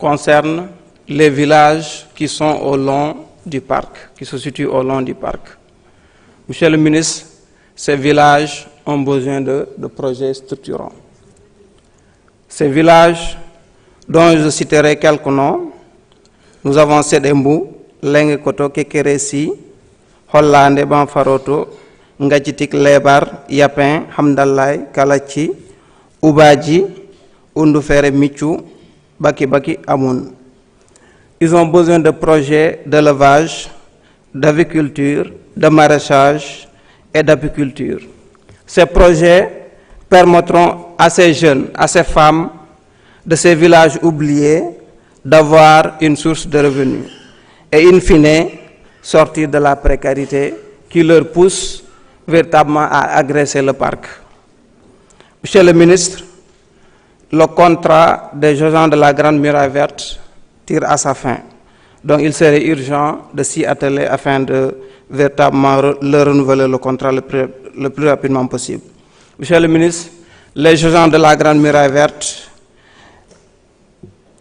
concerne les villages qui sont au long du parc, qui se situent au long du parc. Monsieur le ministre, ces villages ont besoin de projets structurants. Ces villages, dont je citerai quelques noms, nous avons Sedembu, Lengue Koto, Kekeresi, Hollande, Banfaroto, Ngadjitik, Lebar, Yapin, Hamdallah, Kalachi, Ubaji, Undufere, Michou, Baki Baki, Amoun. Ils ont besoin de projets d'élevage, d'aviculture, de maraîchage et d'apiculture. Ces projets permettront à ces jeunes, à ces femmes de ces villages oubliés d'avoir une source de revenus et in fine sortir de la précarité qui leur pousse véritablement à agresser le parc. Monsieur le ministre, le contrat des agents de la Grande Muraille Verte tire à sa fin. Donc il serait urgent de s'y atteler afin de véritablement renouveler le contrat le plus rapidement possible. Monsieur le ministre, les agents de la Grande Muraille Verte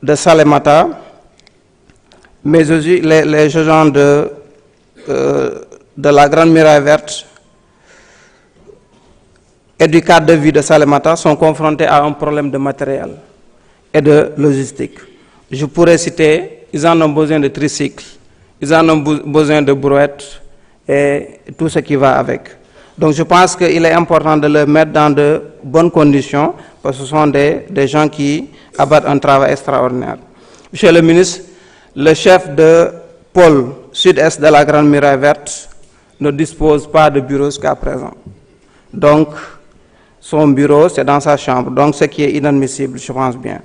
de Salémata, mais aussi les agents de la Grande Muraille Verte et du cadre de vie de Salémata sont confrontés à un problème de matériel et de logistique. Je pourrais citer, ils en ont besoin de tricycles, ils en ont besoin de brouettes et tout ce qui va avec. Donc je pense qu'il est important de les mettre dans de bonnes conditions parce que ce sont des gens qui abattent un travail extraordinaire. Monsieur le ministre, le chef de pôle sud-est de la Grande Muraille Verte ne dispose pas de bureau jusqu'à présent. Donc son bureau, c'est dans sa chambre. Donc ce qui est inadmissible, je pense bien.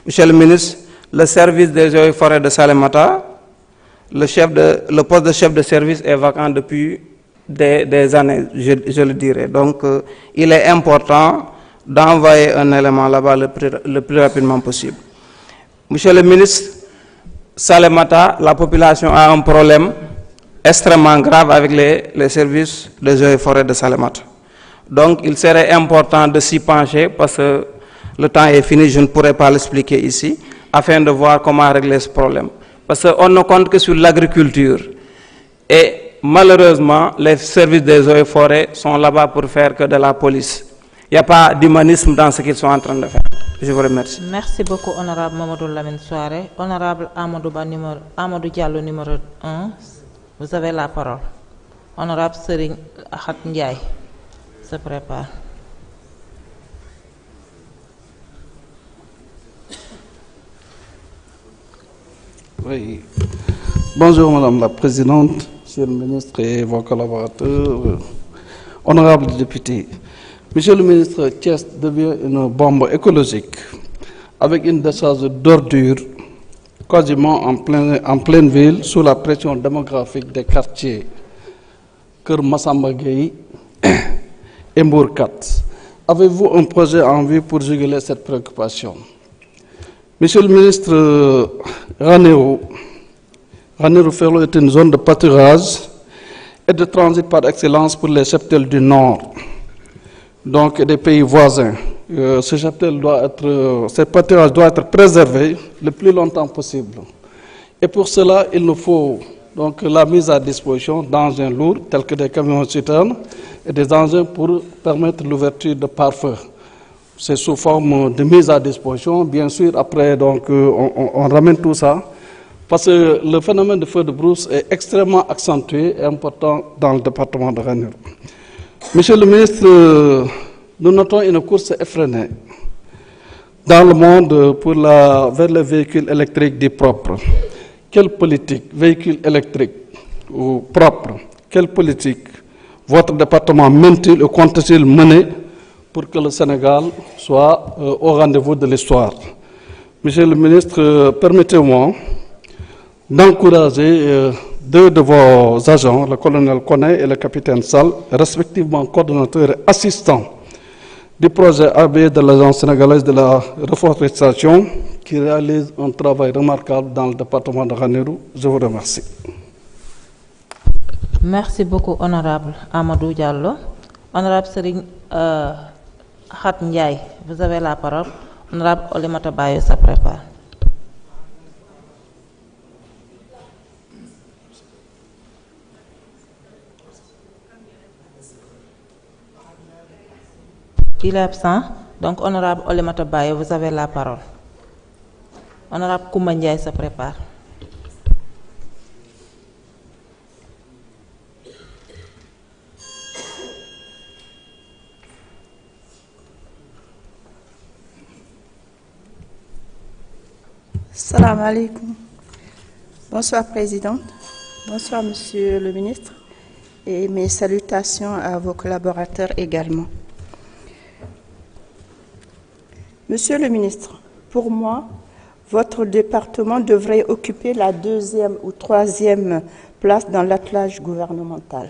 Monsieur le ministre, le service des eaux et forêts de Salémata, le poste de chef de service est vacant depuis des années, je le dirais. Donc, il est important d'envoyer un élément là-bas le plus rapidement possible. Monsieur le ministre, Salémata, la population a un problème extrêmement grave avec les services des eaux et forêts de Salémata. Donc, il serait important de s'y pencher parce que le temps est fini, je ne pourrai pas l'expliquer ici, afin de voir comment régler ce problème. Parce qu'on ne compte que sur l'agriculture. Et malheureusement, les services des eaux et forêts sont là-bas pour faire que de la police. Il n'y a pas d'humanisme dans ce qu'ils sont en train de faire. Je vous remercie. Merci beaucoup, honorable Mamadou Lamine Souare. Honorable Amadou Diallo, numéro 1, vous avez la parole. Honorable Serigne Khat Ndiaye se prépare. Oui. Bonjour Madame la Présidente, Monsieur le Ministre et vos collaborateurs, honorables députés. Monsieur le Ministre, Thiès devient une bombe écologique avec une décharge d'ordures quasiment en pleine ville sous la pression démographique des quartiers Keur Massamba Gueye et Mbourkat. Avez-vous un projet en vue pour juguler cette préoccupation? Monsieur le ministre, Ranérou Ferlo est une zone de pâturage et de transit par excellence pour les cheptels du Nord, donc des pays voisins. Ce pâturage doit être préservé le plus longtemps possible. Et pour cela, il nous faut donc la mise à disposition d'engins lourds tels que des camions citernes et des engins pour permettre l'ouverture de pare-feu. C'est sous forme de mise à disposition. Bien sûr, après, donc, on ramène tout ça parce que le phénomène de feu de brousse est extrêmement accentué et important dans le département de Ranérou. Monsieur le ministre, nous notons une course effrénée dans le monde vers les véhicules électriques dits propres. Quelle politique, véhicules électriques ou propres, quelle politique votre département mène-t-il ou compte-t-il mener pour que le Sénégal soit au rendez-vous de l'histoire? Monsieur le ministre, permettez-moi d'encourager deux de vos agents, le colonel Koné et le capitaine Sall, respectivement coordonnateurs et assistants du projet AB de l'Agence sénégalaise de la reforestation, qui réalise un travail remarquable dans le département de Ranérou. Je vous remercie. Merci beaucoup, honorable Amadou Diallo. Honorable Serigne Khat Ndiaye, vous avez la parole. Honorable Olimata Bayo se prépare. Il est absent. Donc, honorable Olemata Bayo, vous avez la parole. Honorable Koumba Ndiaye se prépare. Salam alaikum. Bonsoir, Présidente. Bonsoir, Monsieur le Ministre. Et mes salutations à vos collaborateurs également. Monsieur le Ministre, pour moi, votre département devrait occuper la 2e ou 3e place dans l'attelage gouvernemental.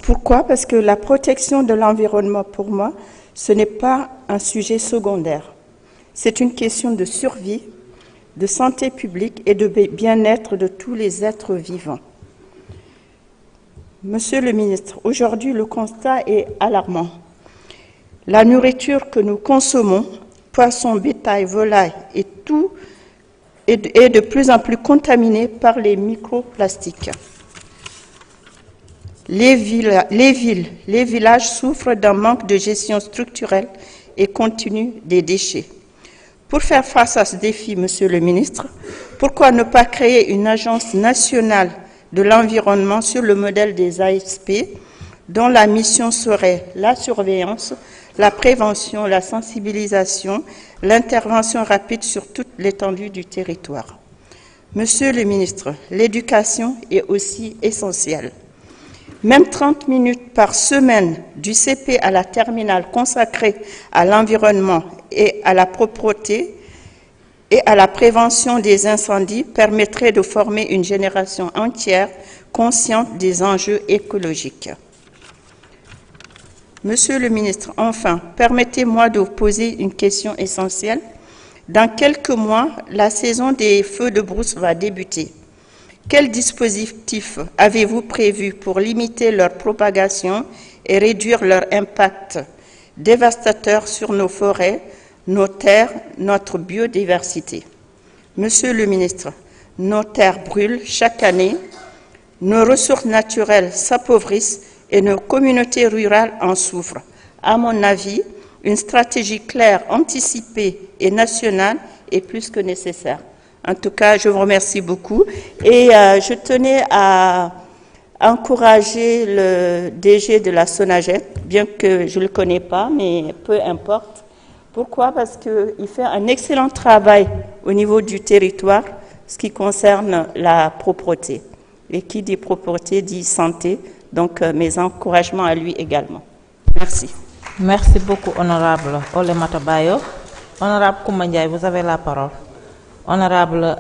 Pourquoi? Parce que la protection de l'environnement, pour moi, ce n'est pas un sujet secondaire. C'est une question de survie, de santé publique et de bien-être de tous les êtres vivants. Monsieur le ministre, aujourd'hui, le constat est alarmant. La nourriture que nous consommons, poissons, bétail, volailles et tout, est de plus en plus contaminée par les microplastiques. Les villages souffrent d'un manque de gestion structurelle et continue des déchets. Pour faire face à ce défi, Monsieur le ministre, pourquoi ne pas créer une agence nationale de l'environnement sur le modèle des ASP, dont la mission serait la surveillance, la prévention, la sensibilisation, l'intervention rapide sur toute l'étendue du territoire. Monsieur le ministre, l'éducation est aussi essentielle. Même 30 minutes par semaine du CP à la terminale consacrée à l'environnement et à la propreté et à la prévention des incendies permettraient de former une génération entière consciente des enjeux écologiques. Monsieur le ministre, enfin, permettez-moi de vous poser une question essentielle. Dans quelques mois, la saison des feux de brousse va débuter. Quel dispositif avez-vous prévu pour limiter leur propagation et réduire leur impact dévastateur sur nos forêts, nos terres, notre biodiversité? Monsieur le ministre, nos terres brûlent chaque année, nos ressources naturelles s'appauvrissent et nos communautés rurales en souffrent. À mon avis, une stratégie claire, anticipée et nationale est plus que nécessaire. En tout cas, je vous remercie beaucoup et je tenais à encourager le DG de la Sonaged, bien que je ne le connais pas, mais peu importe. Pourquoi? Parce qu'il fait un excellent travail au niveau du territoire, ce qui concerne la propreté. Et qui dit propreté dit santé, donc mes encouragements à lui également. Merci. Merci beaucoup, honorable Olemata Bayo. Honorable Koumba Ndiaye, vous avez la parole. Honorable